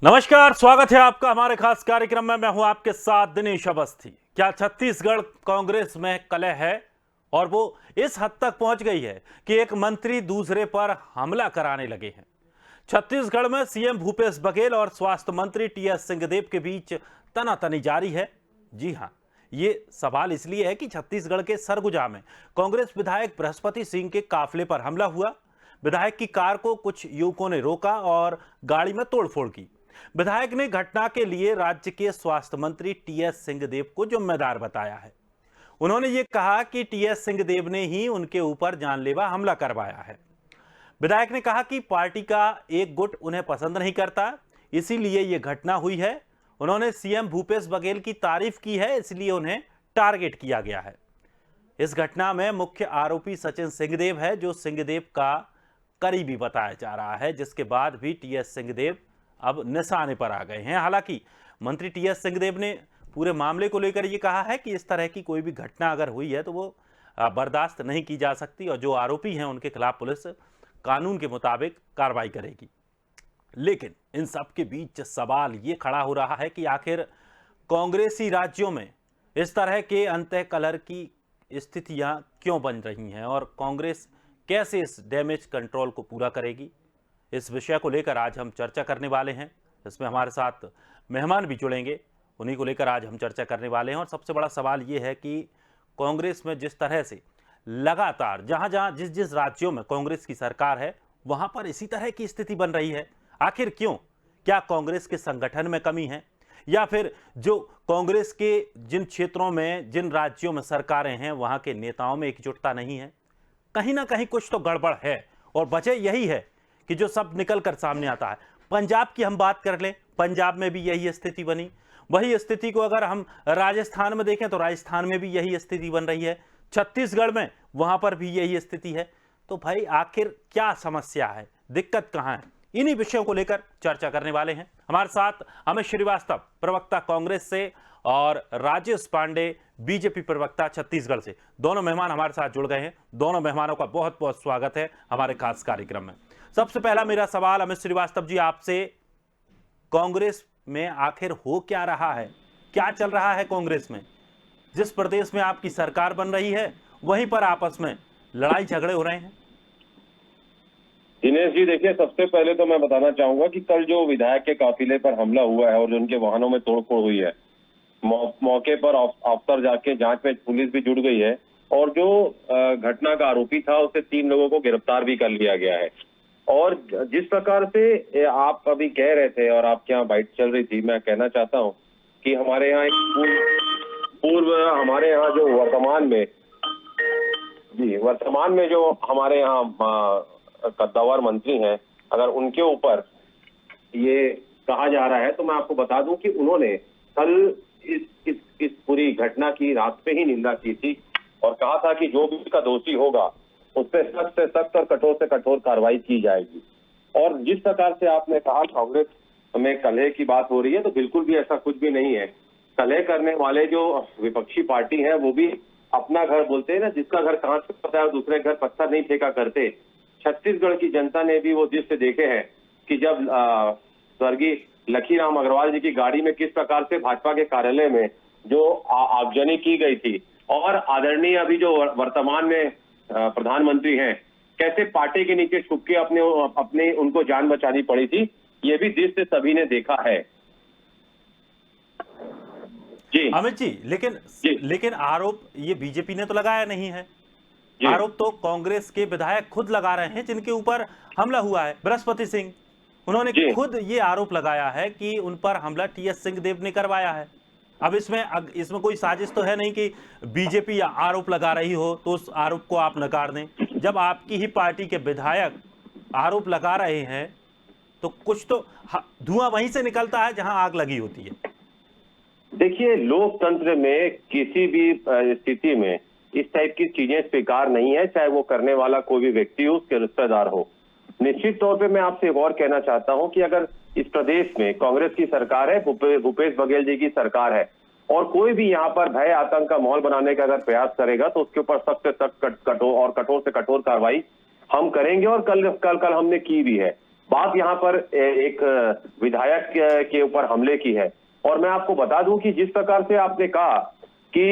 नमस्कार, स्वागत है आपका हमारे खास कार्यक्रम में। मैं हूं आपके साथ दिनेश अवस्थी। क्या छत्तीसगढ़ कांग्रेस में कलह है और वो इस हद तक पहुंच गई है कि एक मंत्री दूसरे पर हमला कराने लगे हैं। छत्तीसगढ़ में सीएम भूपेश बघेल और स्वास्थ्य मंत्री टीएस सिंहदेव के बीच तनातनी जारी है। जी हां, ये सवाल इसलिए है कि छत्तीसगढ़ के सरगुजा में कांग्रेस विधायक बृहस्पति सिंह के काफिले पर हमला हुआ। विधायक की कार को कुछ युवकों ने रोका और गाड़ी में तोड़फोड़ की। विधायक ने घटना के लिए राज्य के स्वास्थ्य मंत्री टीएस सिंहदेव को जिम्मेदार बताया है। उन्होंने ये कहा कि टीएस सिंहदेव ने ही उनके ऊपर जानलेवा हमला करवाया है। विधायक ने कहा कि पार्टी का एक गुट उन्हें पसंद नहीं करता, इसीलिए ये घटना हुई है। उन्होंने सीएम भूपेश बघेल की तारीफ की है, इसलिए उन्हें टारगेट किया गया है। इस घटना में मुख्य आरोपी सचिन सिंहदेव है, जो सिंहदेव का करीबी बताया जा रहा है, जिसके बाद भी टीएस सिंहदेव अब निशाने पर आ गए हैं। हालांकि मंत्री टीएस सिंहदेव ने पूरे मामले को लेकर यह कहा है कि इस तरह की कोई भी घटना अगर हुई है तो वो बर्दाश्त नहीं की जा सकती और जो आरोपी हैं उनके खिलाफ पुलिस कानून के मुताबिक कार्रवाई करेगी। लेकिन इन सब के बीच सवाल ये खड़ा हो रहा है कि आखिर कांग्रेसी राज्यों में इस तरह के अंतःकलह की स्थितियां क्यों बन रही हैं और कांग्रेस कैसे इस डैमेज कंट्रोल को पूरा करेगी। इस विषय को लेकर आज हम चर्चा करने वाले हैं। इसमें हमारे साथ मेहमान भी जुड़ेंगे, उन्हीं को लेकर आज हम चर्चा करने वाले हैं। और सबसे बड़ा सवाल ये है कि कांग्रेस में जिस तरह से लगातार जहां जहां जिस जिस राज्यों में कांग्रेस की सरकार है वहां पर इसी तरह की स्थिति बन रही है, आखिर क्यों? क्या कांग्रेस के संगठन में कमी है या फिर जो कांग्रेस के जिन क्षेत्रों में जिन राज्यों में सरकारें हैं वहां के नेताओं में एकजुटता नहीं है? कहीं ना कहीं कुछ तो गड़बड़ है और वजह यही है कि जो सब निकल कर सामने आता है। पंजाब की हम बात कर लें, पंजाब में भी यही स्थिति बनी। वही स्थिति को अगर हम राजस्थान में देखें तो राजस्थान में भी यही स्थिति बन रही है। छत्तीसगढ़ में वहां पर भी यही स्थिति है। तो भाई आखिर क्या समस्या है, दिक्कत कहां है? इन्हीं विषयों को लेकर चर्चा करने वाले हैं। हमारे साथ अमित श्रीवास्तव, प्रवक्ता कांग्रेस से, और राजेश पांडे, बीजेपी प्रवक्ता छत्तीसगढ़ से। दोनों मेहमान हमारे साथ जुड़ गए हैं। दोनों मेहमानों का बहुत बहुत स्वागत है हमारे खास कार्यक्रम में। सबसे पहला मेरा सवाल अमित श्रीवास्तव जी आपसे, कांग्रेस में आखिर हो क्या रहा है, क्या चल रहा है कांग्रेस में? जिस प्रदेश में आपकी सरकार बन रही है वहीं पर आपस में लड़ाई झगड़े हो रहे हैं। दिनेश जी, देखिए, सबसे पहले तो मैं बताना चाहूंगा कि कल जो विधायक के काफिले पर हमला हुआ है और जो उनके वाहनों में तोड़फोड़ हुई है, मौके पर अफसर जाके जांच में पुलिस भी जुड़ गई है और जो घटना का आरोपी था उससे 3 लोगों को गिरफ्तार भी कर लिया गया है। और जिस प्रकार से आप अभी कह रहे थे और आपके यहाँ बाइट चल रही थी, मैं कहना चाहता हूँ कि हमारे यहाँ एक पूर्व हमारे यहाँ जो वर्तमान में जो हमारे यहाँ कद्दावर मंत्री हैं, अगर उनके ऊपर ये कहा जा रहा है तो मैं आपको बता दूं कि उन्होंने कल इस पूरी घटना की रात पे ही निंदा की थी और कहा था कि जो भी इसका दोषी होगा उस पर सख्त से सख्त और कठोर से कठोर कार्रवाई की जाएगी। और जिस प्रकार से आपने कहा कांग्रेस में कलह की बात हो रही है, तो बिल्कुल भी ऐसा कुछ भी नहीं है। कलह करने वाले जो विपक्षी पार्टी है वो भी अपना घर बोलते हैं ना, जिसका घर कांच का होता है दूसरे घर पत्थर नहीं फेंका करते। छत्तीसगढ़ की जनता ने भी वो दृश्य देखे हैं कि जब स्वर्गीय लखीराम अग्रवाल जी की गाड़ी में किस प्रकार से भाजपा के कार्यालय में जो आगजनी की गई थी और आदरणीय अभी जो वर्तमान में प्रधानमंत्री हैं, कैसे पार्टी के नीचे छुप के अपने उनको जान बचानी पड़ी थी, ये भी दृश्य सभी ने देखा है। जी अमित जी, लेकिन आरोप ये बीजेपी ने तो लगाया नहीं है। आरोप तो कांग्रेस के विधायक खुद लगा रहे हैं जिनके ऊपर हमला हुआ है। बृहस्पति सिंह, उन्होंने खुद ये आरोप लगाया है कि उन पर हमला टीएस सिंहदेव ने करवाया है। अब इसमें कोई साजिश तो है नहीं कि बीजेपी आरोप लगा रही हो तो उस आरोप को आप नकार दें। जब आपकी ही पार्टी के विधायक आरोप लगा रहे हैं तो कुछ तो धुआं वहीं से निकलता है जहां आग लगी होती है। देखिए, लोकतंत्र में किसी भी स्थिति में इस टाइप की चीजें स्वीकार नहीं है, चाहे वो करने वाला कोई भी व्यक्ति हो, उसके रिश्तेदार हो। निश्चित तौर पे मैं आपसे एक और कहना चाहता हूं कि अगर इस प्रदेश में कांग्रेस की सरकार है, भूपेश बघेल जी की सरकार है, और कोई भी यहाँ पर भय आतंक का माहौल बनाने का अगर प्रयास करेगा तो उसके ऊपर सख्त से सख्त कठोर से कठोर कार्रवाई हम करेंगे और कल हमने की भी है। बात यहाँ पर एक विधायक के ऊपर हमले की है। और मैं आपको बता दूं कि जिस प्रकार से आपने कहा कि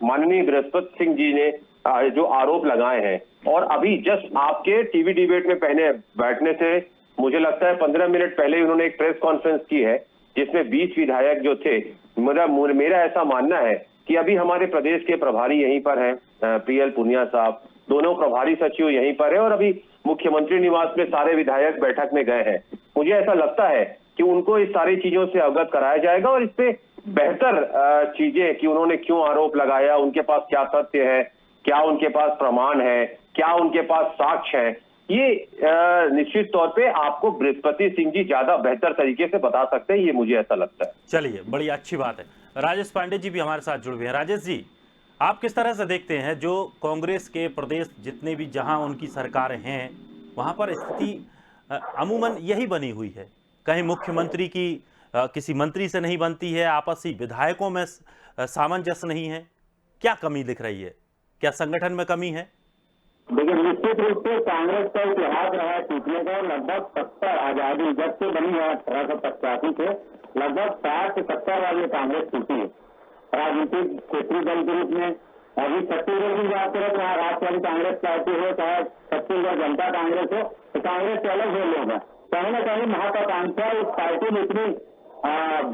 माननीय बृहस्पति सिंह जी ने जो आरोप लगाए हैं, और अभी जस्ट आपके टीवी डिबेट में पहले बैठने से मुझे लगता है 15 मिनट पहले ही उन्होंने एक प्रेस कॉन्फ्रेंस की है जिसमें 20 विधायक जो थे। मेरा ऐसा मानना है कि अभी हमारे प्रदेश के प्रभारी यहीं पर हैं, पीएल पुनिया साहब, दोनों प्रभारी सचिव यहीं पर है, और अभी मुख्यमंत्री निवास में सारे विधायक बैठक में गए हैं। मुझे ऐसा लगता है कि उनको इस सारी चीजों से अवगत कराया जाएगा और इससे बेहतर चीजें कि उन्होंने क्यों आरोप लगाया, उनके पास क्या तथ्य है, क्या उनके पास प्रमाण है, क्या उनके पास साक्ष्य है, ये निश्चित तौर पे आपको बृहस्पति सिंह जी ज्यादा बेहतर तरीके से बता सकते हैं, ये मुझे ऐसा लगता है। चलिए, बड़ी अच्छी बात है। राजेश पांडे जी भी हमारे साथ जुड़ हुए हैं। राजेश जी, आप किस तरह से देखते हैं जो कांग्रेस के प्रदेश जितने भी जहां उनकी सरकारें हैं वहां पर स्थिति अमूमन यही बनी हुई है, कहीं मुख्यमंत्री की किसी मंत्री से नहीं बनती है, आपसी विधायकों में सामंजस्य नहीं है, क्या कमी दिख रही है? क्या संगठन में कमी है? देखिए, निश्चित रूप से कांग्रेस का इतिहास रहा है टूटने का। लगभग 70 आजादी जब से बनी है 1885 से लगभग 60 से 70 बार ये कांग्रेस टूटी है राजनीतिक क्षेत्रीय दल के रूप में। अभी छत्तीसगढ़ की बात करें तो यहाँ राष्ट्रवादी कांग्रेस पार्टी हो, चाहे छत्तीसगढ़ जनता कांग्रेस हो, तो कांग्रेस से अलग हो लोग हैं। कहीं ना कहीं महत्वाकांक्षा इस पार्टी में इतनी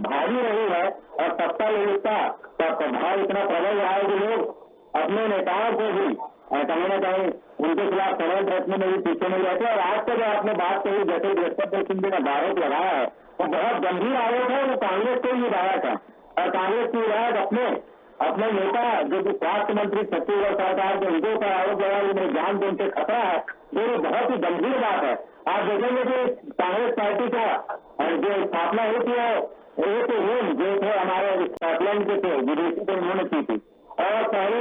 भारी रही है और सत्ता लोलुपता का प्रभाव इतना प्रबल रहा है कि लोग अपने नेताओं को भी कहीं ना कहीं उनके खिलाफ षड्यंत्र रचने में भी पीछे नहीं रहते। और आज तक जो आपने बात कही, जैसे बृहस्पति सिंह जी ने आरोप लगाया है, वो बहुत गंभीर आरोप है। वो कांग्रेस के ही विधायक है और कांग्रेस के विधायक अपने नेता जो कि स्वास्थ्य मंत्री छत्तीसगढ़ सरकार के उनके ऊपर आरोप लगाया, उन्हें जान पे उनसे खतरा है, जो बहुत ही गंभीर बात है। आप देखेंगे कि कांग्रेस पार्टी का जो स्थापना हुई थी वो जो थे हमारे स्कॉटलैंड के थे विदेशी को उन्होंने की थी, और पहले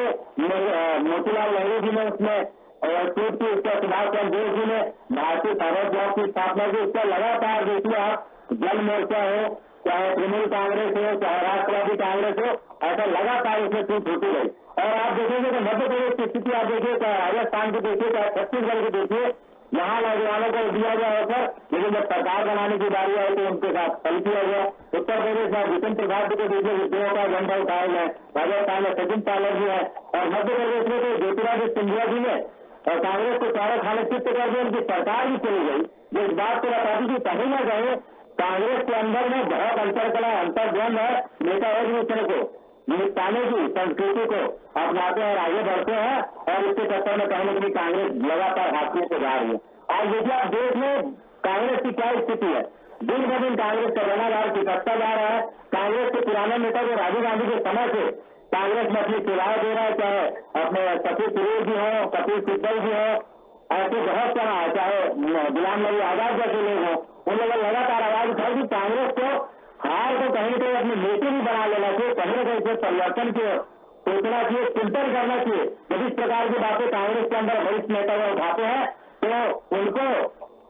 मोतीलाल नेहरू जी ने उसमें ट्वीट की, उसका सुभाष चंद्र बोस जी ने भारतीय फॉरवर्ड ब्लॉक की स्थापना की। उसका लगातार देखिए आप, जन मोर्चा हो, चाहे तृणमूल कांग्रेस हो, चाहे राष्ट्रवादी कांग्रेस हो, ऐसा लगातार उसमें टूट होती गई। और आप देखेंगे कि मध्य प्रदेश की स्थिति आप देखिए, चाहे राजस्थान की देखिए, चाहे छत्तीसगढ़ की देखिए, यहाँ नौजवानों को दिया गया अवसर, लेकिन जब सरकार बनाने की बारी आई तो उनके साथ फल किया गया। उत्तर प्रदेश में जितिन प्रसाद को देखिए, विद्रोह का झंडा उठाया गया। राजस्थान में सचिन पायलट जी है, और मध्य प्रदेश में तो ज्योतिरादित्य सिंधिया जी ने और कांग्रेस को चारा खाने चित्त कर दिया, उनकी सरकार भी चली गई। जो इस बात को बताती कि कहीं ना कहीं कांग्रेस के अंदर में बहुत अंतरकला अंतर्द्वंद है। नेता एक दूसरे को निपटाने की संस्कृति को अपनाते हैं और आगे बढ़ते हैं, और इसके चक्कर में कहीं ना कहीं कांग्रेस लगातार हाथियों को जा रही है। आज देखिए आप देश में कांग्रेस की क्या स्थिति है, दिन ब दिन कांग्रेस का जनाधार चिपकता जा रहा है। कांग्रेस के पुराने नेता जो राजीव गांधी के समय से कांग्रेस में अपनी सेवाएं दे रहा है, चाहे अपने कपिल सिब्बल जी हो, कपिल सिब्बल जी हो, ऐसे बहुत सारा है, चाहे गुलाम नबी आजाद जैसे लोग हो, उन लोगों ने लगातार आवाज उठाई कि कांग्रेस को हार को कहीं ना कहीं अपनी नीति भी बना लेना चाहिए, कहीं ना कहीं से परिवर्तन की सोचना चाहिए, चिंतन करना चाहिए। जब इस प्रकार की बातें कांग्रेस के अंदर वरिष्ठ नेता उठाते हैं तो उनको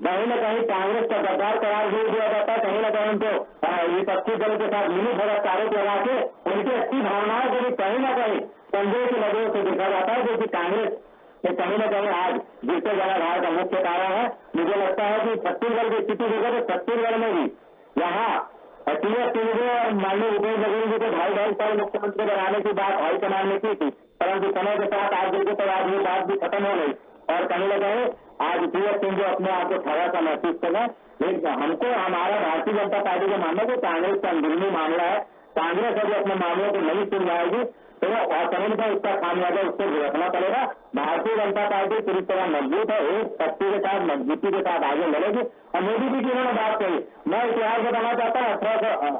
कहीं ना कहीं कांग्रेस का गद्दार करार दे दिया जाता है। कहीं ना कहीं उनको विपक्षी दल के साथ मिली भगत आरोप लगा के उनकी अच्छी भावनाओं को भी कहीं ना कहीं संदेह की नजरों से देखा जाता है, जो कि कांग्रेस के कहीं ना कहीं आज गिरते जनाधार का मुख्य कारण है। मुझे लगता है कि छत्तीसगढ़ की स्थिति देखो तो छत्तीसगढ़ में भी यहाँ टीएस सिंह और माननीय भूपेश बघेल जी को 2.5 साल मुख्यमंत्री बनाने की बात हाईकमान ने की थी, परंतु समय के साथ आज देखो तो आज ये बात भी खत्म हो गई। और कहीं ना कहीं आज टीएस सिंह जो अपने आप को ठगा सा महसूस करना, लेकिन हमको हमारा भारतीय जनता पार्टी का मानना है कि कांग्रेस का अंदरूनी मामला है। कांग्रेस अगर अपने मामलों को नहीं सुलझाएगी तो कहीं ना कहीं उसका खामियाजा उसको भुगतना पड़ेगा। भारतीय जनता पार्टी पूरी तरह मजबूत है, एक शक्ति के साथ मजबूती के साथ आगे लड़ेगी। और मोदी जी की उन्होंने बात कही, मैं इतिहास बताना चाहता हूँ,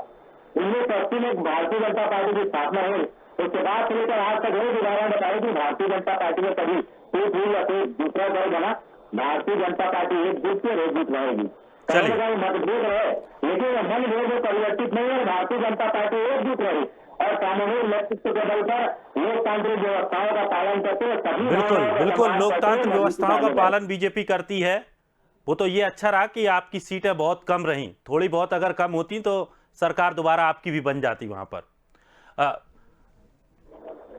1980 में भारतीय जनता पार्टी की स्थापना हुई, उसके बाद से लेकर आज तक एक उदाहरण बताया कि भारतीय जनता पार्टी में कभी टूट हुई या कोई दूसरा दल बना। भारतीय जनता पार्टी एकजुट से एकजुट रहेगी, कहीं ना कहीं मतभेद रहे, लेकिन मनभेद परिवर्तित नहीं है। भारतीय जनता पार्टी एकजुट रही और सामूहिक नेतृत्व के बल पर लोकतांत्रिक व्यवस्थाओं का पालन करते हुए सभी बिल्कुल लोकतांत्रिक व्यवस्थाओं का पालन बीजेपी करती है। वो तो ये अच्छा रहा कि आपकी सीटें बहुत कम रहीं, थोड़ी बहुत अगर कम होती तो सरकार दोबारा आपकी भी बन जाती वहां पर।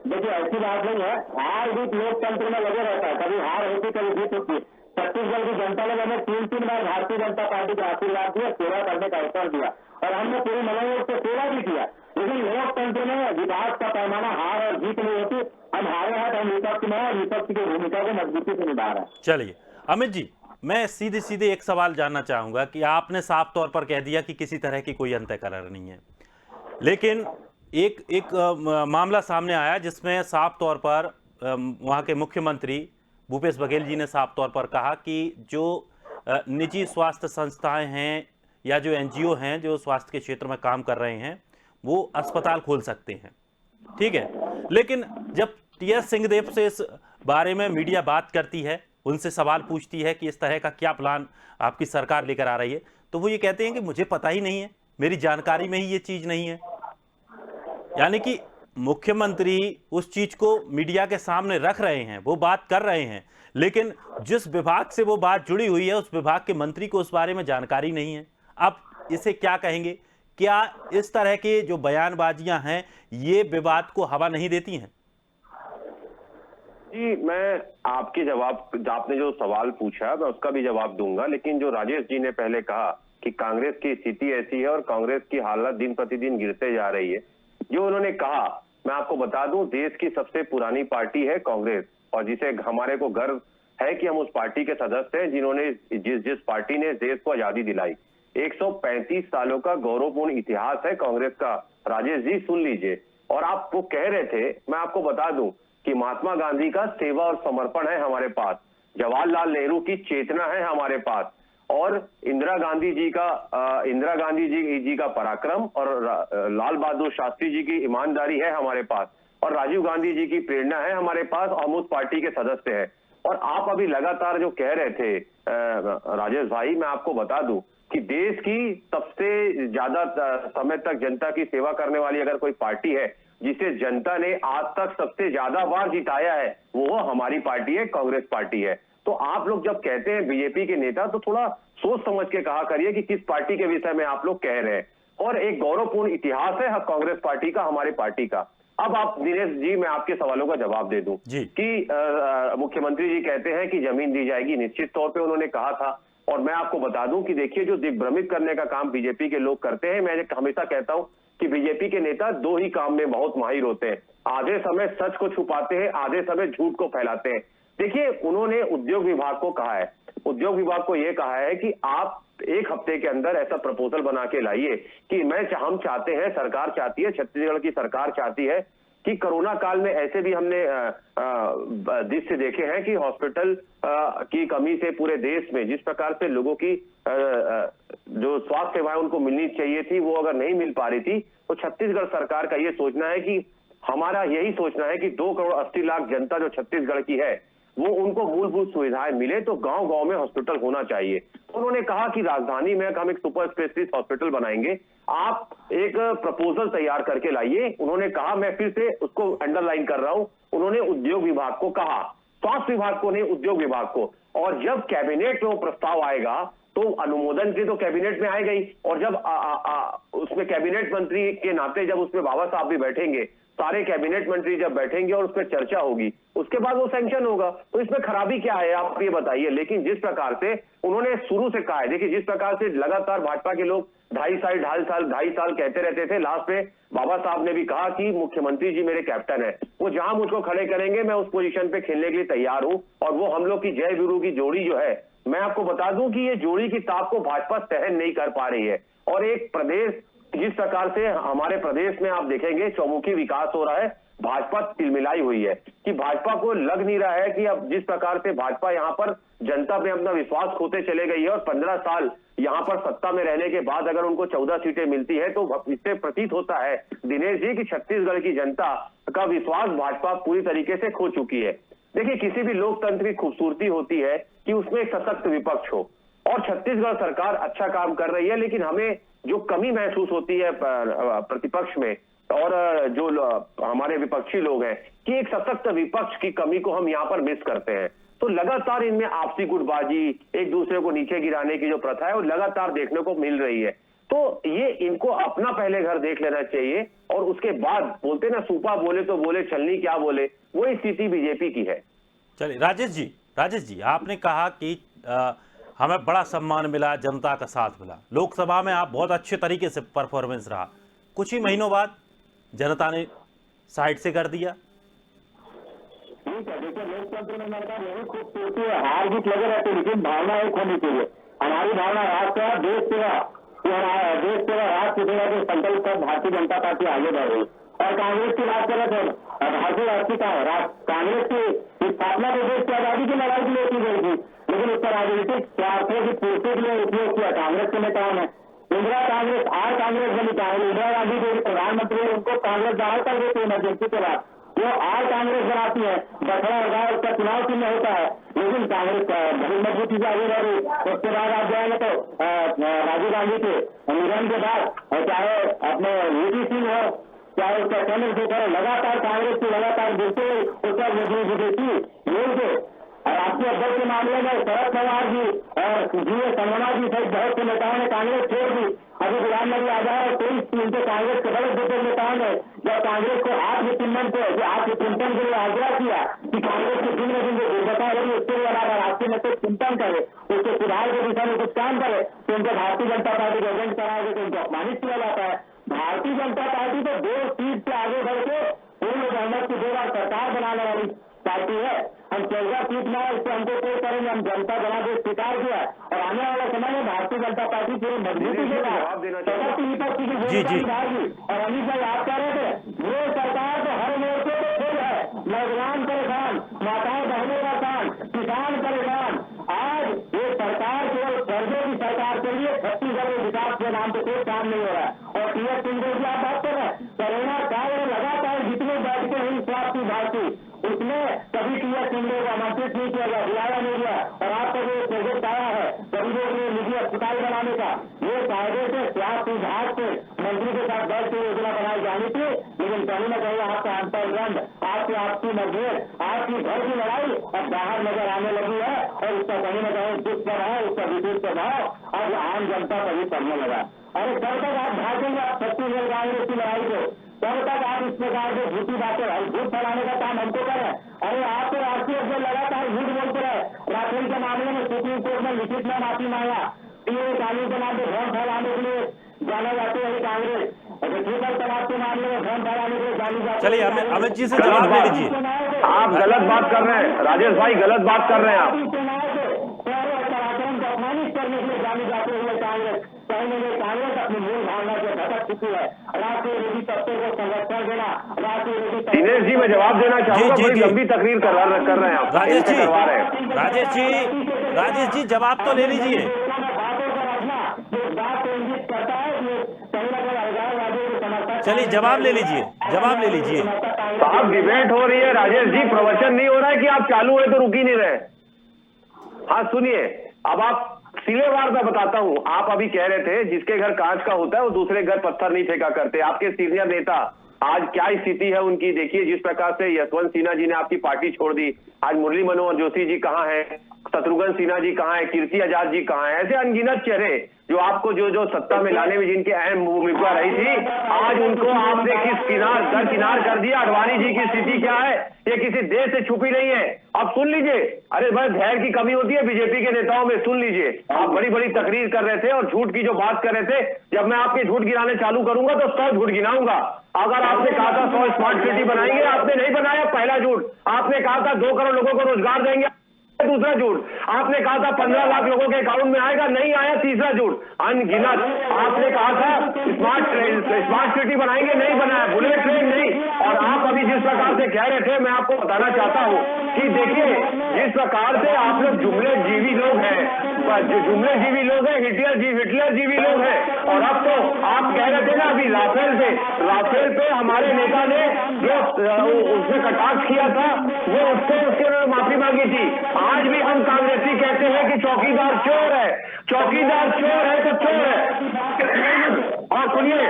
देखिए ऐसी बात नहीं है, हार जीत लोकतंत्र में लगे रहता है, कभी हार होती कभी जीत होती है, छत्तीसगढ़ की जनता ने हमें 3 बार भारतीय जनता पार्टी का आशीर्वाद दिया, सेवा करने का अवसर दिया और हमने पूरी मनोयोग से सेवा भी किया। लेकिन लोकतंत्र में विकास का पैमाना हार और जीत नहीं होती। हम हारे हैं तो हम विपक्ष में हैं, विपक्ष की भूमिका को मजबूती से निभा रहे हैं। चलिए अमित जी, मैं सीधे सीधे एक सवाल जानना चाहूंगा कि आपने साफ तौर पर कह दिया कि किसी तरह की कोई अंतःकलह नहीं है, लेकिन एक मामला सामने आया जिसमें साफ तौर पर वहाँ के मुख्यमंत्री भूपेश बघेल जी ने साफ तौर पर कहा कि जो निजी स्वास्थ्य संस्थाएं हैं या जो एनजीओ हैं जो स्वास्थ्य के क्षेत्र में काम कर रहे हैं वो अस्पताल खोल सकते हैं, ठीक है। लेकिन जब टीएस सिंहदेव से इस बारे में मीडिया बात करती है, उनसे सवाल पूछती है कि इस तरह का क्या प्लान आपकी सरकार लेकर आ रही है, तो वो ये कहते हैं कि मुझे पता ही नहीं है, मेरी जानकारी में ही ये चीज नहीं है। यानी कि मुख्यमंत्री उस चीज को मीडिया के सामने रख रहे हैं, वो बात कर रहे हैं, लेकिन जिस विभाग से वो बात जुड़ी हुई है उस विभाग के मंत्री को उस बारे में जानकारी नहीं है। आप इसे क्या कहेंगे? क्या इस तरह के जो बयानबाजियां हैं ये विवाद को हवा नहीं देती हैं? जी, मैं आपने जो सवाल पूछा मैं उसका भी जवाब दूंगा, लेकिन जो राजेश जी ने पहले कहा कि कांग्रेस की स्थिति ऐसी है और कांग्रेस की हालत दिन प्रतिदिन गिरते जा रही है, जो उन्होंने कहा मैं आपको बता दूं, देश की सबसे पुरानी पार्टी है कांग्रेस और जिसे हमारे को गर्व है कि हम उस पार्टी के सदस्य हैं जिन्होंने जिस पार्टी ने देश को आजादी दिलाई। 135 सालों का गौरवपूर्ण इतिहास है कांग्रेस का। राजेश जी सुन लीजिए, और आप वो कह रहे थे, मैं आपको बता दूं कि महात्मा गांधी का सेवा और समर्पण है हमारे पास, जवाहरलाल नेहरू की चेतना है हमारे पास, और इंदिरा गांधी जी का पराक्रम और लाल बहादुर शास्त्री जी की ईमानदारी है हमारे पास, और राजीव गांधी जी की प्रेरणा है हमारे पास, हम उस पार्टी के सदस्य हैं। और आप अभी लगातार जो कह रहे थे राजेश भाई, मैं आपको बता दूं कि देश की सबसे ज्यादा समय तक जनता की सेवा करने वाली अगर कोई पार्टी है जिसे जनता ने आज तक सबसे ज्यादा बार जिताया है, वो हमारी पार्टी है, कांग्रेस पार्टी है। तो आप लोग जब कहते हैं बीजेपी के नेता, तो थोड़ा सोच समझ के कहा करिए कि किस पार्टी के विषय में आप लोग कह रहे हैं। और एक गौरवपूर्ण इतिहास है कांग्रेस पार्टी का, हमारी पार्टी का। अब आप दिनेश जी, मैं आपके सवालों का जवाब दे दूं कि मुख्यमंत्री जी कहते हैं कि जमीन दी जाएगी, निश्चित तौर पे उन्होंने कहा था। और मैं आपको बता दूं कि देखिए, जो दिग्भ्रमित करने का काम बीजेपी के लोग करते हैं, मैं हमेशा कहता हूं कि बीजेपी के नेता दो ही काम में बहुत माहिर होते हैं, आधे समय सच को छुपाते हैं, आधे समय झूठ को फैलाते हैं। देखिए, उन्होंने उद्योग विभाग को कहा है, उद्योग विभाग को यह कहा है कि आप 1 हफ्ते के अंदर ऐसा प्रपोजल बना के लाइए कि हम चाहते हैं, सरकार चाहती है, छत्तीसगढ़ की सरकार चाहती है कि कोरोना काल में ऐसे भी हमने दृश्य देखे हैं कि हॉस्पिटल की कमी से पूरे देश में जिस प्रकार से लोगों की जो स्वास्थ्य सेवाएं उनको मिलनी चाहिए थी वो अगर नहीं मिल पा रही थी, तो छत्तीसगढ़ सरकार का ये सोचना है कि हमारा यही सोचना है कि 2 करोड़ 80 लाख जनता जो छत्तीसगढ़ की है वो उनको मूलभूत सुविधाएं मिले, तो गांव गांव में हॉस्पिटल होना चाहिए। तो उन्होंने कहा कि राजधानी में हम एक सुपर स्पेशलिस्ट हॉस्पिटल बनाएंगे, आप एक प्रपोजल तैयार करके लाइए। उन्होंने कहा, मैं फिर से उसको अंडरलाइन कर रहा हूं, उन्होंने उद्योग विभाग को कहा, स्वास्थ्य विभाग को नहीं, उद्योग विभाग को। और जब कैबिनेट में वो प्रस्ताव आएगा तो अनुमोदन के तो कैबिनेट में आएगा ही, और जब उसमें कैबिनेट मंत्री के नाते जब उसमें बाबा साहब भी बैठेंगे, सारे कैबिनेट मंत्री जब बैठेंगे और उस पर चर्चा होगी, उसके बाद वो सैंक्शन होगा। तो इसमें खराबी क्या है, आप ये बताइए। लेकिन जिस प्रकार से उन्होंने शुरू से कहा है, देखिए जिस प्रकार से लगातार भाजपा के लोग 2.5 साल कहते रहते थे, लास्ट में बाबा साहब ने भी कहा कि मुख्यमंत्री जी मेरे कैप्टन है, वो जहां मुझको खड़े करेंगे मैं उस पोजीशन पे खेलने के लिए तैयार हूं। और वो हम लोग की जय वीरू की जोड़ी जो है, मैं आपको बता दूं कि ये जोड़ी की ताप को भाजपा सहन नहीं कर पा रही है। और एक प्रदेश, जिस प्रकार से हमारे प्रदेश में आप देखेंगे चौमुखी विकास हो रहा है, भाजपा तिलमिलाई हुई है कि भाजपा को लग नहीं रहा है कि अब जिस प्रकार से भाजपा यहाँ पर जनता पे अपना विश्वास खोते चले गई है, और 15 साल यहाँ पर सत्ता में रहने के बाद अगर उनको 14 सीटें मिलती है, तो इससे प्रतीत होता है दिनेश जी कि छत्तीसगढ़ की जनता का विश्वास भाजपा पूरी तरीके से खो चुकी है। देखिए, किसी भी लोकतंत्र की खूबसूरती होती है कि उसमें एक सशक्त विपक्ष हो, और छत्तीसगढ़ सरकार अच्छा काम कर रही है, लेकिन हमें जो कमी महसूस होती है प्रतिपक्ष में और जो हमारे विपक्षी लोग हैं कि एक सशक्त विपक्ष की कमी को हम यहाँ पर मिस करते हैं। तो लगातार इनमें आपसी गुटबाजी, एक दूसरे को नीचे गिराने की जो प्रथा है वो लगातार देखने को मिल रही है। तो ये इनको अपना पहले घर देख लेना चाहिए, और उसके बाद बोलते ना, सूपा बोले तो बोले, छलनी क्या बोले, वो स्थिति बीजेपी की है। चलिए राजेश जी, राजेश जी, आपने कहा कि हमें बड़ा सम्मान मिला, जनता का साथ मिला, लोकसभा में आप बहुत अच्छे तरीके से परफॉर्मेंस रहा, कुछ ही महीनों बाद जनता ने साइड से कर दिया। ठीक है, देखिए लोकतंत्र में मेरे ख्याल यही खूबसूरती है, हार जीत लगे रहते लेकिन भावना एक होनी चाहिए। हमारी भावना राष्ट्र सेवा, देश सेवा, देश सेवा, राष्ट्र सेवा के संकल्प पर भारतीय जनता पार्टी आगे बढ़ रही। और कांग्रेस की बात करें तो भारतीय राष्ट्रीय कांग्रेस की स्थापना तो देश की आजादी की लड़ाई के लिए की गई थी, लेकिन उसका राजनीतिक स्वार्थों की पूर्ति के लिए उपयोग किया कांग्रेस के नेताओं ने। इंदिरा कांग्रेस आज कांग्रेस बनी, इंदिरा गांधी जो प्रधानमंत्री है उनको कांग्रेस बाहर कर देती है इमरजेंसी के बाद, वो आज कांग्रेस बनाती है, बछड़ा होगा उसका चुनाव चिन्ह होता है, लेकिन कांग्रेस बड़ी मजबूती से आगे बढ़ रही। उसके बाद आप जाएंगे तो राजीव गांधी के निधन के बाद चाहे अपने वीपी सिंह हो, चाहे उसका चंद्रशेखर, लगातार कांग्रेस की लगातार गिरते उसका विदेशी योग के राष्ट्रीय अध्यक्ष के मामले में शरद पवार जी और जीएस संगमा जी सहित बहुत से नेताओं ने कांग्रेस छोड़ दी। अभी गुलाम नबी आजाद और 23 उनके कांग्रेस के बड़े दिग्गज नेताओं ने जब कांग्रेस को आत्मचिंतन के लिए आग्रह किया कि कांग्रेस की दिन में दिन जो दुर्दशा हो रही उसके अलावा राष्ट्रीय नेतृत्व चिंतन करे, उसके सुधार के दिशा में कुछ काम करे, तो उनको भारतीय जनता पार्टी को एजेंट कराओगे तो उनको अपमानित किया जाता है। भारतीय जनता पार्टी तो 2 सीट से आगे बढ़ के पूर्ण बहुमत की 2 बार सरकार बनाने वाली पार्टी है। हम 14 सीट में इससे हमको कोई करेंगे, हम जनता जनादेश स्वीकार किया और आने वाले समय में भारतीय जनता पार्टी पूरी मजबूती के साथ विपक्ष की भूमिका और अमित भाई आप कह रहे थे ये सरकार तो हर मोर्चे पे फेल है, नौजवान परेशान, माताएं बहनों परेशान, किसान परेशान। आज ये सरकार केवल कर्जों की सरकार के लिए छत्तीसगढ़ में विकास के नाम पे कोई काम नहीं हो रहा है। और टीएस सिंह की आप बात कर रहे हैं, कोरोना काल में लगातार जितने बैठकें हुई स्वास्थ्य विभाग की उसमें कभी टीएस सिंह को आमंत्रित नहीं किया गया, बुलाया नहीं गया। और आपका जो प्रोजेक्ट आया है गरीबों के लिए निजी अस्पताल बनाने का, ये कायदे से स्वास्थ्य विभाग से मंत्री के साथ बैठ के योजना बनाई जानी थी, लेकिन कहीं न कहीं आपका अंतर्गंध, आपकी मतभेद, आपकी घर की लड़ाई अब बाहर नजर आने लगी है और उसका कहीं न कहीं दुष्प्रभाव, उसका विपरीत प्रभाव अब आम जनता पर भी पड़ने लगा। अरे कब तक आप भागेंगे छत्तीसगढ़ कांग्रेस की लड़ाई को, कब तक आप इस प्रकार के झूठी बातें झूठ फैलाने का काम हमको करें? अरे आप तो राष्ट्रीय अध्यक्ष लगातार झूठ बोलते रहे, राफेल के मामले में सुप्रीम कोर्ट में लिखित में माफी मांगा, पीए कानून के नाम पर भ्रम फैलाने के लिए जाना जाते हैं कांग्रेस, ट्रिपल तलाक के मामले में भ्रम फैलाने के लिए जानी जाती है। चलिए अमित जी से जवाब ले लीजिए। आप गलत बात कर रहे हैं राजेश भाई, गलत बात कर रहे हैं आप। पराक्रम को अपमानित करने के लिए जानी जाते हुए कांग्रेस कहीं न कहीं कांग्रेस अपनी मूल भावना से भटक चुकी है। राष्ट्रीय विरोधी तत्वों को संरक्षण देना, राष्ट्रीय विरोधी दिनेश जी मैं जवाब देना चाहूंगा, जी, बड़ी जी। लंबी तकरीर कर रहे हैं आप, राजेश जी, करवा रहे हैं। राजेश जी जवाब तो ले लीजिए। बातों का रखना जो बात को इंगित करता है कि कहीं न कहीं अलगाववादियों के समर्थक। चलिए जवाब ले लीजिए, जवाब ले लीजिए। साहब डिबेट हो रही है राजेश जी, प्रवचन नहीं हो रहा है कि आप चालू है तो रुक ही नहीं रहे। हाँ सुनिए, अब आप सिलेवार मैं बताता हूं। आप अभी कह रहे थे जिसके घर कांच का होता है वो दूसरे घर पत्थर नहीं फेंका करते। आपके सीनियर नेता आज क्या स्थिति है उनकी देखिए, जिस प्रकार से यशवंत सिन्हा जी ने आपकी पार्टी छोड़ दी, आज मुरली मनोहर जोशी जी कहाँ है, शत्रुघ्न सिन्हा जी कहाँ है, कीर्ति आजाद जी कहाँ है, ऐसे अनगिनत चेहरे जो आपको जो सत्ता में लाने में जिनकी अहम भूमिका रही थी, आज उनको आपने दरकिनार कर दिया। अडवाणी जी की स्थिति क्या है, ये किसी देश से छुपी नहीं है। अब सुन लीजिए, अरे भाई धैर्य की कमी होती है बीजेपी के नेताओं में, सुन लीजिए। आप बड़ी बड़ी तकरीर कर रहे थे और झूठ की जो बात कर रहे थे, जब मैं आपके झूठ गिनाने चालू करूंगा तो 100 झूठ गिनाऊंगा। अगर आपने कहा था 100 स्मार्ट सिटी बनाएंगे, आपने नहीं बनाया, पहला झूठ। आपने कहा था 2 करोड़ लोगों को रोजगार देंगे, दूसरा झूठ। आपने कहा था 15 लाख लोगों के अकाउंट में आएगा, नहीं आया, तीसरा झूठ। अनगिनत आपने कहा था स्मार्ट सिटी बनाएंगे, नहीं बनाया, बुलेट ट्रेन नहीं। और आप अभी जिस प्रकार से कह रहे थे, मैं आपको बताना चाहता हूं कि देखिए जिस प्रकार से आप लोग जुमले जीवी लोग हैं, हिटलर जीवी लोग हैं। और अब तो आप कह रहे थे ना अभी राफेल पे हमारे नेता ने जो उसने कटाक्ष किया था, वो उसके माफी मांगी थी। आज भी हम कांग्रेसी कहते हैं कि चौकीदार चोर है, चौकीदार चोर है तो चोर है। और सुनिए,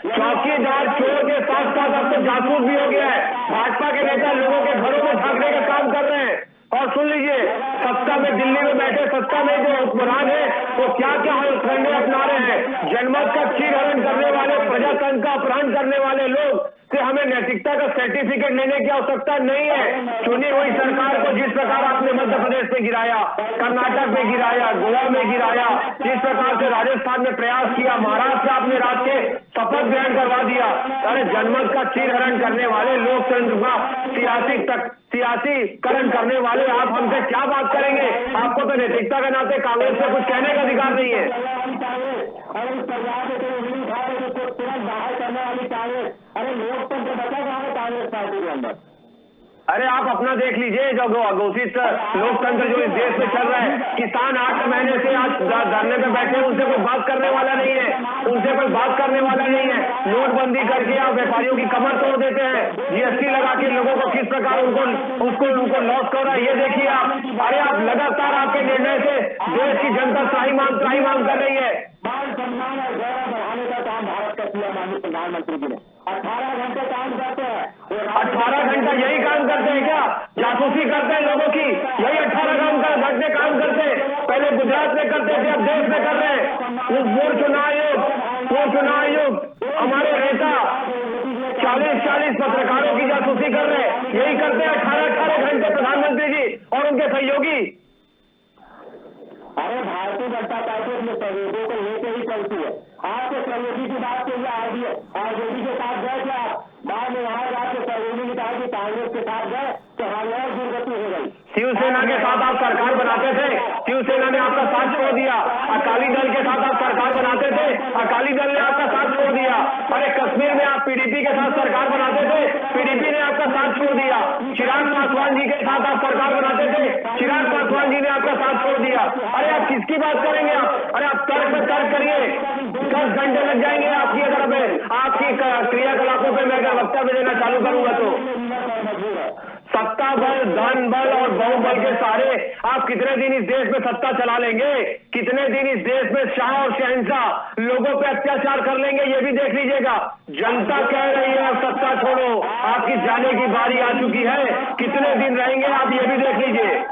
चौकीदार चोर के साथ साथ अब तो जासूस भी हो गया है। भाजपा के नेता लोगों के घरों में झांकने का काम कर रहे हैं। और सुन लीजिए, सत्ता में दिल्ली में बैठे सत्ता में जो हुक्मरान है वो क्या क्या हथकंडे अपना रहे हैं। जनमत का चीर हरण करने वाले प्रजातंत्र का अपराध कांड करने वाले लोग से हमें नैतिकता का सर्टिफिकेट लेने की आवश्यकता नहीं है। चुनी हुई सरकार को जिस प्रकार आपने मध्य प्रदेश में गिराया, कर्नाटक में गिराया, गोवा में गिराया, जिस प्रकार से राजस्थान में प्रयास किया, महाराष्ट्र आपने राज के शपथ ग्रहण करवा दिया। अरे जनमत का चीरहरण करने वाले, लोकतंत्र का सियासीकरण करने वाले आप हमसे क्या बात करेंगे? आपको तो नैतिकता के नाते कांग्रेस से कुछ कहने का अधिकार नहीं है। अरे लोकतंत्र बचा कहाँ है कांग्रेस पार्टी के अंदर? अरे आप अपना देख लीजिए, जो अघोषित लोकतंत्र जो इस देश में चल रहा है, किसान 8 महीने से आज धरने पे बैठे हैं, उनसे कोई बात करने वाला नहीं है, उनसे कोई बात करने वाला नहीं है। नोटबंदी करके आप व्यापारियों की कमर तोड़ देते हैं, जीएसटी लगा के लोगों को किस प्रकार उनको लॉस कर रहा है, ये देखिए आप। अरे आप लगातार आपके निर्णय से देश की जनता त्राही मांग कर रही है। बाल सम्मान और गौरव बढ़ाने का काम भारत का किया माननीय प्रधानमंत्री जी ने। 18 घंटे काम करते हैं, 18 घंटा यही काम करते हैं क्या? जासूसी करते हैं लोगों की, यही 18 घंटे काम करते हैं। पहले गुजरात में करते थे, अब देश में कर रहे हैं। वो चुनाव आयोग हमारे नेता 40 पत्रकारों की जासूसी कर रहे हैं, यही करते हैं 18 घंटे प्रधानमंत्री जी और उनके सहयोगी। अरे भारतीय जनता पार्टी अपने सहयोगियों को लेकर ही चलती है। आपके सहयोगी की बात करिए, आरजेडी के साथ गए थे आप, बाद में वहां जाकर सहयोगी ने कहा कि कांग्रेस के साथ गए तो हमारी और दुर्गति हो गई। शिवसेना के साथ आप सरकार बनाते थे, शिवसेना ने आपका साथ छोड़ दिया। अकाली दल के साथ आप सरकार बनाते थे, अकाली दल ने आपका साथ छोड़ दिया। अरे कश्मीर में आप पीडीपी के साथ सरकार बनाते थे, पीडीपी ने आपका साथ छोड़ दिया। चिराग पासवान जी के साथ आप सरकार बनाते थे, चिराग पासवान जी ने आपका साथ छोड़ दिया। अरे आप किसकी बात करेंगे आप? अरे आप तर्क पे तर्क करिए, 10 घंटे लग जाएंगे आपकी आपकी क्रियाकलापों पे मैं अगर वक्तव्य देना चालू करूंगा तो। सत्ता बल, धन बल और बहुबल के सहारे आप कितने दिन इस देश में सत्ता चला लेंगे? कितने दिन इस देश में शाह और शहंशाह लोगों पे अत्याचार कर लेंगे? ये भी देख लीजिएगा। जनता कह रही है अब सत्ता छोड़ो, आपकी जाने की बारी आ चुकी है। कितने दिन रहेंगे आप ये भी देख लीजिए।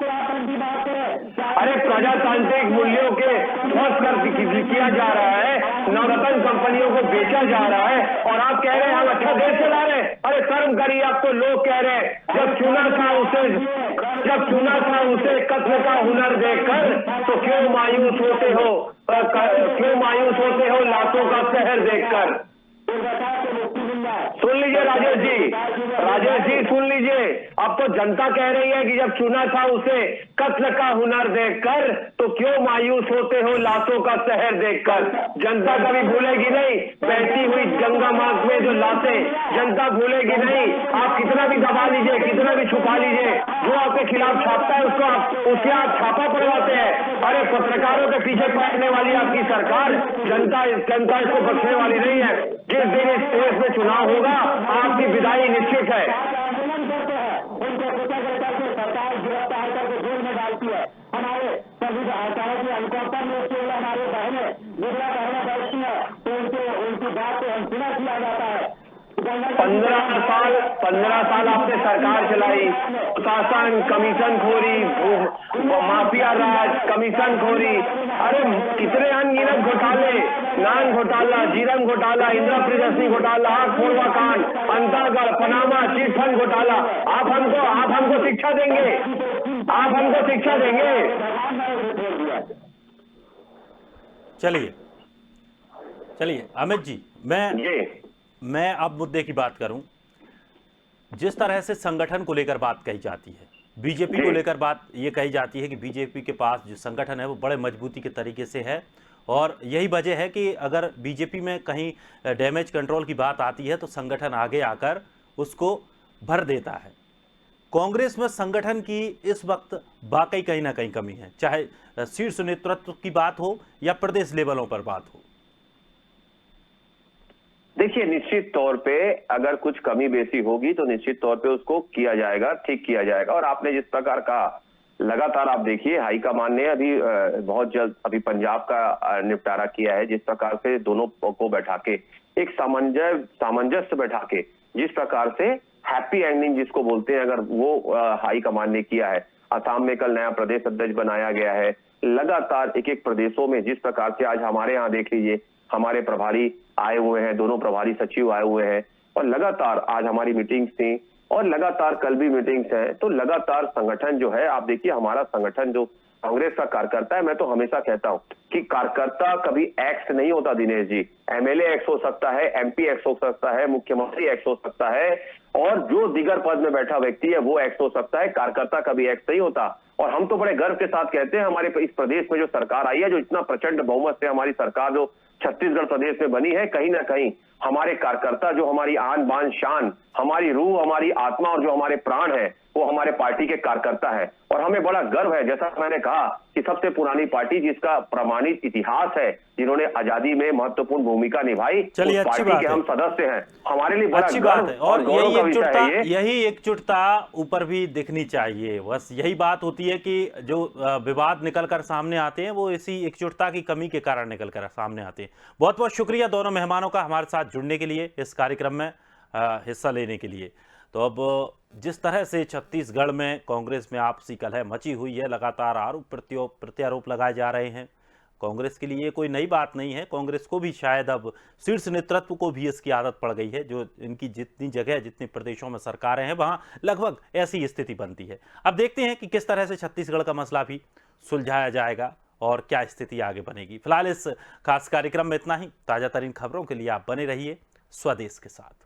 अरे प्रजातांत्रिक मूल्यों के ध्वस्त कर किया जा रहा है, नवरत्न कंपनियों को बेचा जा रहा है और आप कह रहे हैं हम अच्छा देश चला रहे हैं। अरे शर्म करिए, आपको लोग कह रहे हैं जब चुना था उसे कत्ल का हुनर देखकर तो क्यों मायूस होते हो लाशों का शहर देखकर। सुन लीजिए राजेश जी सुन लीजिए। अब तो जनता कह रही है कि जब चुना था उसे कत्ल का हुनर देखकर तो क्यों मायूस होते हो लाशों का शहर देखकर। जनता कभी भूलेगी नहीं बहती हुई गंगा मार्ग में जो लाशें, जनता भूलेगी नहीं। आप कितना भी दबा लीजिए, कितना भी छुपा लीजिए, जो आपके खिलाफ छापता है उसके आप छापा पड़वाते हैं। अरे पत्रकारों के पीछे पड़ने वाली आपकी सरकार, जनता इसको बख्शने वाली नहीं है। जिस दिन इस देश में चुनाव होगा आपकी विदाई निश्चित है। सरकार गिरफ्तार करके जेल में डालती है। हमारे सभी हेलीकॉप्टर में हमारे बहनें गुजरा बहनें बैठती है तो उनकी बात को अनसुना किया जाता है। 15 साल आपने सरकार चलाई, शासन, कमीशन खोरी, माफिया राज, कमीशन खोरी, अरे कितने अनगिनत घोटाले, नान घोटाला, जीरम घोटाला, इंदिरा प्रियदर्शनी घोटाला, खोरवा कांड, अंतरगढ़, पनामा, चिट फंड घोटाला। आप हमको शिक्षा देंगे? आप हमको शिक्षा देंगे? चलिए अमित जी, मैं अब मुद्दे की बात करूं। जिस तरह से संगठन को लेकर बात कही जाती है, बीजेपी को लेकर बात ये कही जाती है कि बीजेपी के पास जो संगठन है वो बड़े मजबूती के तरीके से है और यही वजह है कि अगर बीजेपी में कहीं डैमेज कंट्रोल की बात आती है तो संगठन आगे आकर उसको भर देता है। कांग्रेस में संगठन की इस वक्त वाकई कहीं ना कहीं कमी है, चाहे शीर्ष नेतृत्व की बात हो या प्रदेश लेवलों पर बात हो। देखिए, निश्चित तौर पे अगर कुछ कमी बेसी होगी तो निश्चित तौर पे उसको किया जाएगा, ठीक किया जाएगा। और आपने जिस प्रकार का लगातार आप देखिए हाईकमान ने अभी बहुत जल्द अभी पंजाब का निपटारा किया है, जिस प्रकार से दोनों को बैठा के एक सामंजस्य बैठा के जिस प्रकार से हैप्पी एंडिंग जिसको बोलते हैं, अगर वो हाईकमान ने किया है। असम में कल नया प्रदेश अध्यक्ष बनाया गया है। लगातार एक प्रदेशों में जिस प्रकार से आज हमारे यहाँ देख लीजिए हमारे प्रभारी आए हुए हैं, दोनों प्रभारी सचिव आए हुए हैं और लगातार आज हमारी मीटिंग्स थी और लगातार कल भी मीटिंग्स हैं। तो लगातार संगठन जो है, आप देखिए हमारा संगठन जो कांग्रेस का कार्यकर्ता है, मैं तो हमेशा कहता हूं कि कार्यकर्ता कभी एक्स नहीं होता दिनेश जी। एमएलए एक्स हो सकता है, एमपी एक्स हो सकता है, मुख्यमंत्री एक्स हो सकता है और जो दिगर पद में बैठा व्यक्ति है वो एक्स हो सकता है, कार्यकर्ता कभी एक्स नहीं होता। और हम तो बड़े गर्व के साथ कहते हैं हमारे इस प्रदेश में जो सरकार आई है, जो इतना प्रचंड बहुमत से हमारी सरकार जो छत्तीसगढ़ प्रदेश में बनी है, कहीं ना कहीं हमारे कार्यकर्ता जो हमारी आन बान शान, हमारी रूह, हमारी आत्मा और जो हमारे प्राण है वो हमारे पार्टी के कार्यकर्ता है। और हमें बड़ा गर्व है, जैसा मैंने कहा कि सबसे पुरानी पार्टी जिसका प्रमाणित इतिहास है, जिन्होंने आजादी में महत्वपूर्ण भूमिका निभाई, चलिए, उस अच्छी पार्टी बात के है। हम सदस्य हैं। हमारे लिए बड़ा अच्छी बात गर्व है और गौरव का विषय है ये। यही एकजुटता ऊपर भी दिखनी चाहिए। बस यही बात होती है कि जो विवाद निकल कर सामने आते हैं वो इसी एकजुटता की कमी के कारण निकल कर सामने आते हैं। बहुत बहुत शुक्रिया दोनों मेहमानों का हमारे साथ जुड़ने के लिए, इस कार्यक्रम में हिस्सा लेने के लिए। तो अब जिस तरह से छत्तीसगढ़ में कांग्रेस में आपसी कलह मची हुई है, लगातार आरोप प्रत्यारोप लगाए जा रहे हैं। कांग्रेस के लिए कोई नई बात नहीं है, कांग्रेस को भी शायद अब शीर्ष नेतृत्व को भी इसकी आदत पड़ गई है। जो इनकी जितनी जगह, जितने प्रदेशों में सरकारें हैं, वहां लगभग ऐसी स्थिति बनती है। अब देखते हैं कि किस तरह से छत्तीसगढ़ का मसला भी सुलझाया जाएगा और क्या स्थिति आगे बनेगी। फिलहाल इस खास कार्यक्रम में इतना ही। ताजा तरीन खबरों के लिए आप बने रहिए स्वदेश के साथ।